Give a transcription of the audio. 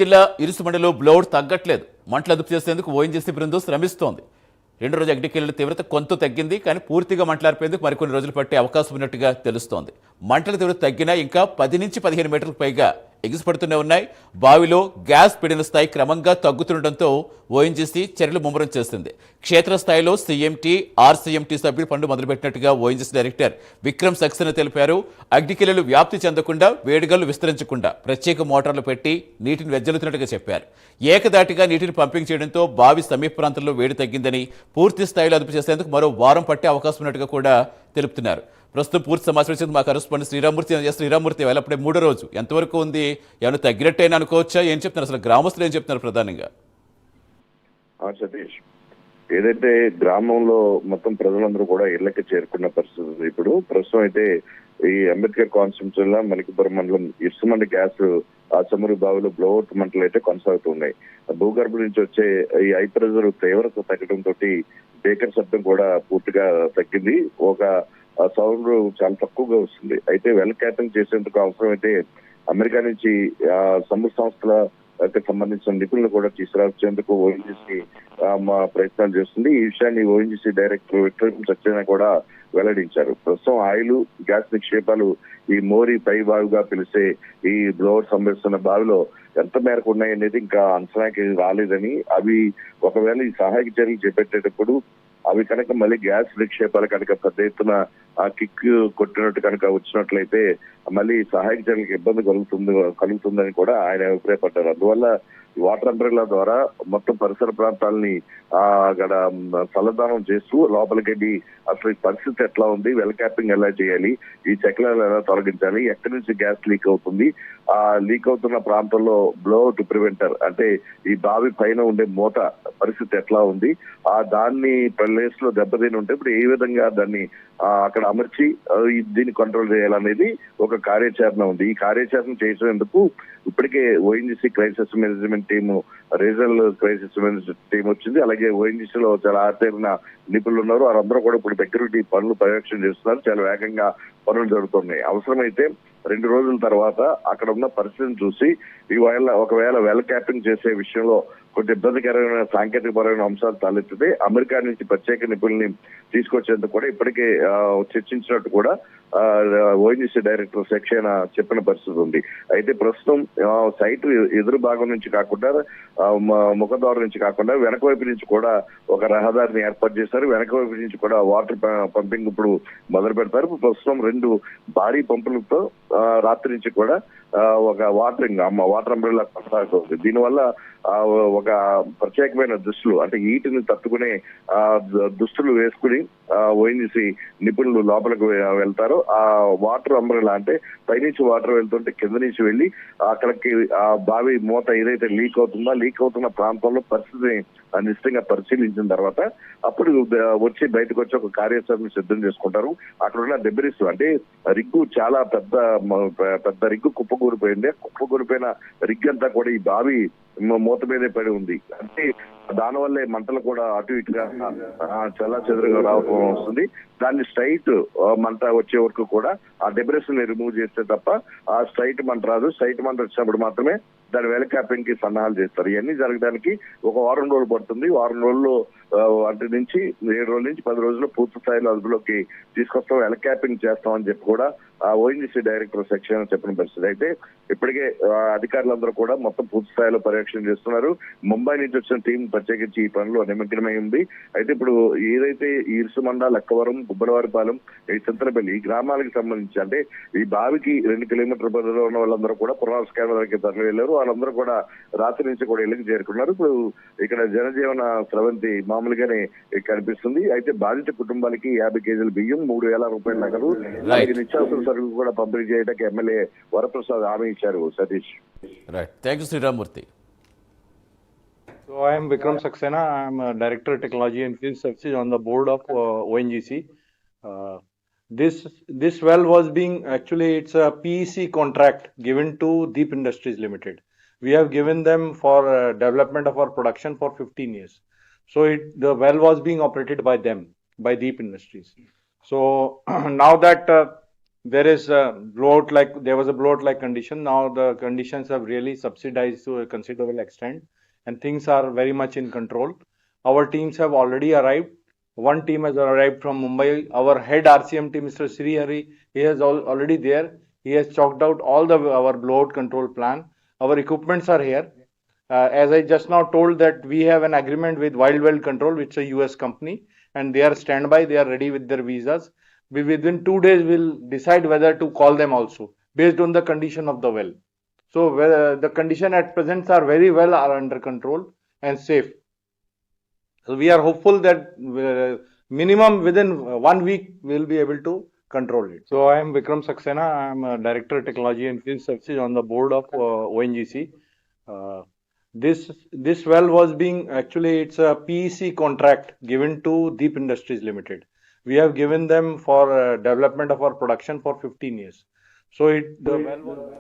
జిల్లా ఇరుసుమండలో బ్లౌడ్ తగ్గట్లేదు. మంటలు అదుపు చేసేందుకు ఓఎన్జీసీ బృందం శ్రమిస్తోంది. రెండో రోజు అగ్నికేళ్ల తీవ్రత కొంత తగ్గింది, కానీ పూర్తిగా మంటలార్పేందుకు మరికొన్ని రోజులు పట్టే అవకాశం ఉన్నట్టుగా తెలుస్తోంది. మంటల తీవ్రత తగ్గినా ఇంకా 10 నుంచి 15 మీటర్లకు పైగా ఎగిసిపడుతూనే ఉన్నాయి. బావిలో గ్యాస్ పీడన స్థాయి క్రమంగా తగ్గుతుండటంతో ఓఎన్జీసీ చర్యలు ముమ్మరం చేస్తుంది. క్షేత్రస్థాయిలో సీఎంటీ, ఆర్సీఎంటీ సభ్యులు పనులు మొదలుపెట్టినట్టుగా ఓఎన్జీసీ డైరెక్టర్ విక్రమ్ సక్సేనా తెలిపారు. అగ్నికేళ్లు వ్యాప్తి చెందకుండా, వేడిగల్లు విస్తరించకుండా ప్రత్యేక మోటార్లు పెట్టి నీటిని వెజ్జలుతున్నట్టుగా చెప్పారు. ఏకదాటిగా నీటిని పంపింగ్ చేయడంతో బావి సమీప ప్రాంతంలో వేడి తగ్గిందని, పూర్తి స్థాయిలో అదుపు చేసేందుకు మరో వారం పట్టే అవకాశం ఉన్నట్టుగా కూడా తెలుపుతున్నారు. ప్రస్తుతం పూర్తి సమాచారం ఇచ్చింది మా కరెస్పాండెంట్ శ్రీరామూర్తి. వేళ అప్పుడే మూడో రోజు ఎంతవరకు ఉంది, ఏమైనా తగ్గినట్టయినా అనుకోవచ్చా, ఏం చెప్తున్నారు అసలు గ్రామస్తులు ఏం చెప్తున్నారు ప్రధానంగా? సతీష్, ఏదైతే గ్రామంలో మొత్తం ప్రజలందరూ కూడా ఇళ్లకి చేరుకున్న పరిస్థితి ఉంది. ఇప్పుడు ప్రస్తుతం అయితే ఈ అంబేద్కర్ కాన్స్టిట్యూన్సీలో మణికపురం మండలం ఇసుమండి గ్యాస్ ఆ చమురు బావిలో బ్లోఅవుట్ మంటలు అయితే కొనసాగుతున్నాయి. భూగర్భం నుంచి వచ్చే ఈ హై ప్రెజర్ తీవ్రత తగ్గడంతో బేకర్ శబ్దం కూడా పూర్తిగా తగ్గింది. ఒక సౌండ్ చాలా తక్కువగా వస్తుంది. అయితే వెల్ క్యాపింగ్ చేసేందుకు అవసరం అయితే అమెరికా నుంచి సముద్ర సంస్థల సంబంధించిన నిపుణులు కూడా తీసుకురావచ్చేందుకు ఓఎన్జీసీ ప్రయత్నాలు చేస్తుంది. ఈ విషయాన్ని ఓఎన్జీసీ డైరెక్టర్ విక్రమ్ సక్సేనా కూడా వెల్లడించారు. ప్రస్తుతం ఆయిల్, గ్యాస్ నిక్షేపాలు ఈ మోరీ పై బావిగా పిలిచే ఈ బ్లోవర్ సంభవిస్తున్న బావిలో ఎంత మేరకు ఉన్నాయనేది ఇంకా అంచనాకి రాలేదని, అవి ఒకవేళ ఈ సహాయక చర్యలు చేపట్టేటప్పుడు అవి కనుక మళ్ళీ గ్యాస్ నిక్షేపాలు కనుక పెద్ద ఎత్తున కిక్ కొట్టినట్టు కనుక వచ్చినట్లయితే మళ్ళీ సహాయక చర్యలకు ఇబ్బంది కలుగుతుందని కూడా ఆయన అభిప్రాయపడ్డారు. అందువల్ల వాటర్ అంబ్రెల్లా ద్వారా మొత్తం పరిసర ప్రాంతాలని అక్కడ చల్లదానం చేస్తూ లోపలికెళ్ళి అసలు పరిస్థితి ఎట్లా ఉంది, వెల్ క్యాపింగ్ ఎలా చేయాలి, ఈ చెక్లను ఎలా తొలగించాలి, ఎక్కడి నుంచి గ్యాస్ లీక్ అవుతుంది, ఆ లీక్ అవుతున్న ప్రాంతంలో బ్లోఅవుట్ ప్రివెంటర్ అంటే ఈ బావి పైన ఉండే మూత పరిస్థితి ఎట్లా ఉంది, ఆ దాన్ని ప్లేస్ లో దెబ్బతిని ఉంటే ఇప్పుడు ఏ విధంగా దాన్ని అక్కడ అమర్చి దీన్ని కంట్రోల్ చేయాలనేది ఒక కార్యాచరణ ఉంది. ఈ కార్యాచరణ చేసేందుకు ఇప్పటికే ONGC crisis management team, regional crisis management team వచ్చింది. అలాగే ఓఎన్జీసీలో చాలా ఆర్థిక నిపుణులు ఉన్నారు. వారందరూ కూడా ఇప్పుడు దగ్గరుండి పనులు పర్యవేక్షణ చేస్తున్నారు. చాలా వేగంగా పనులు జరుగుతున్నాయి. అవసరమైతే 2 రోజుల తర్వాత అక్కడ ఉన్న పరిస్థితిని చూసి ఒకవేళ వెల్ క్యాపింగ్ చేసే విషయంలో కొంచెం ఇబ్బందికరమైన సాంకేతికపరమైన అంశాలు తలెత్తితే అమెరికా నుంచి ప్రత్యేక నిపుణుల్ని తీసుకొచ్చేందుకు కూడా ఇప్పటికే చర్చించినట్టు కూడా ఓఎన్జీసీ డైరెక్టర్ సక్సేనా చెప్పిన పరిస్థితి ఉంది. అయితే ప్రస్తుతం సైట్ ఎదురు భాగం నుంచి కాకుండా ముఖద్వారం నుంచి కాకుండా వెనక వైపు నుంచి కూడా ఒక రహదారిని ఏర్పాటు చేశారు. వెనక వైపు నుంచి కూడా వాటర్ పంపింగ్ ఇప్పుడు మొదలు పెడతారు. ప్రస్తుతం 2 భారీ పంపులతో రాత్రి నుంచి కూడా ఒక వాటర్ అంబ్రెల్లా కొనసాగుతుంది. దీనివల్ల ఒక ప్రత్యేకమైన దుస్తులు అంటే వీటిని తట్టుకునే దుస్తులు వేసుకుని ఓఎన్జీసీ నిపుణులు లోపలికి వెళ్తారు. ఆ వాటర్ అంబ్రెల్లా అంటే పైనుంచి వాటర్ వెళ్తుంటే కింద నుంచి వెళ్ళి అక్కడికి ఆ బావి మూత ఏదైతే లీక్ అవుతున్న ప్రాంతంలో పరిస్థితిని నిశ్చితంగా పరిశీలించిన తర్వాత అప్పుడు బయటకు వచ్చి ఒక కార్యాచరణ సిద్ధం చేసుకుంటారు. అక్కడ ఉన్న డెబ్రిస్ అంటే రిగ్గు చాలా పెద్ద రిగ్గు కుప్పకూలిపోయింది. కుప్పకూలిపోయిన రిగ్ అంతా కూడా ఈ బావి మూత మీదే పడి ఉంది. అంటే దానివల్లే మంటలు కూడా అటు ఇటుగా చాలా చెదురుగా రావడం వస్తుంది. దాన్ని స్ట్రైట్ మంట వచ్చే వరకు కూడా ఆ డెబ్రిస్ ని రిమూవ్ చేస్తే తప్ప ఆ స్ట్రైట్ మంట రాదు. స్ట్రైట్ మంట వచ్చినప్పుడు మాత్రమే దాని వెల్ క్యాపింగ్ కి సన్నాహాలు చేస్తారు. ఇవన్నీ జరగడానికి ఒక వారం రోజులు పడుతుంది. వారం రోజుల్లో అంటే నుంచి 7 రోజుల నుంచి 10 రోజుల్లో పూర్తి స్థాయిలో అదుపులోకి తీసుకొస్తాం, వెల్ క్యాపింగ్ చేస్తామని చెప్పి కూడా ఓఎన్జీసీ డైరెక్టర్ సక్సేనా చెప్పిన పరిస్థితి. అయితే ఇప్పటికే అధికారులందరూ కూడా మొత్తం పూర్తి స్థాయిలో పర్యవేక్షణ చేస్తున్నారు. ముంబై నుంచి వచ్చిన టీం ప్రత్యేకించి ఈ పనిలో నిమగ్నమై ఉంది. అయితే ఇప్పుడు ఏదైతే ఇరుసుమండ, లక్కవరం, గుబ్బలవారిపాలెం, ఈ చింతలపల్లి ఈ గ్రామాలకు సంబంధించి అంటే ఈ బావికి 2 కిలోమీటర్ల పరిధిలో ఉన్న వాళ్ళందరూ కూడా పునరావాస కేంద్రాలకి తరలి వెళ్లారు. వాళ్ళందరూ కూడా రాత్రి నుంచి కూడా ఇళ్లకు చేరుకున్నారు. ఇప్పుడు ఇక్కడ జనజీవన స్రవంతి మామూలుగానే కనిపిస్తుంది. అయితే బాధిత కుటుంబాలకి 50 కేజీల బియ్యం, 3,000 రూపాయల నగదు, అలాగే నిత్యావసర సరుకులు కూడా పంపిణీ చేయడానికి ఎమ్మెల్యే వరప్రసాద్ హామీ ఇచ్చారు. Satish, right, thank you Sriramurthy. So I am Vikram Saxena. I am a Director Technology and Field Services on the board of ONGC. This well was being it's a PEC contract given to Deep Industries Limited. We have given them for development of our production for 15 years. So the well was being operated by them, by Deep Industries. So now that there is a blowout like there was a blowout like condition. Now the conditions have really subsidized to a considerable extent, and things are very much in control. Our teams have already arrived. One team has arrived from Mumbai. Our head RCM team, Mr. Sri Hari, he is already there. He has chalked out all our blowout control plan. Our equipments are here. As I just now told that we have an agreement with Wild Well Control, which is a US company, and they are standby. They are ready with their visas. We within 2 days will decide whether to call them also based on the condition of the well. So the condition at present are very well are under control and safe. So we are hopeful that minimum within 1 week we will be able to control it. So I am Vikram Saxena. I am a Director Technology and Field Services on the board of ONGC. This well was being actually it's a PEC contract given to Deep Industries Limited. We have given them for development of our production for 15 years. So the well was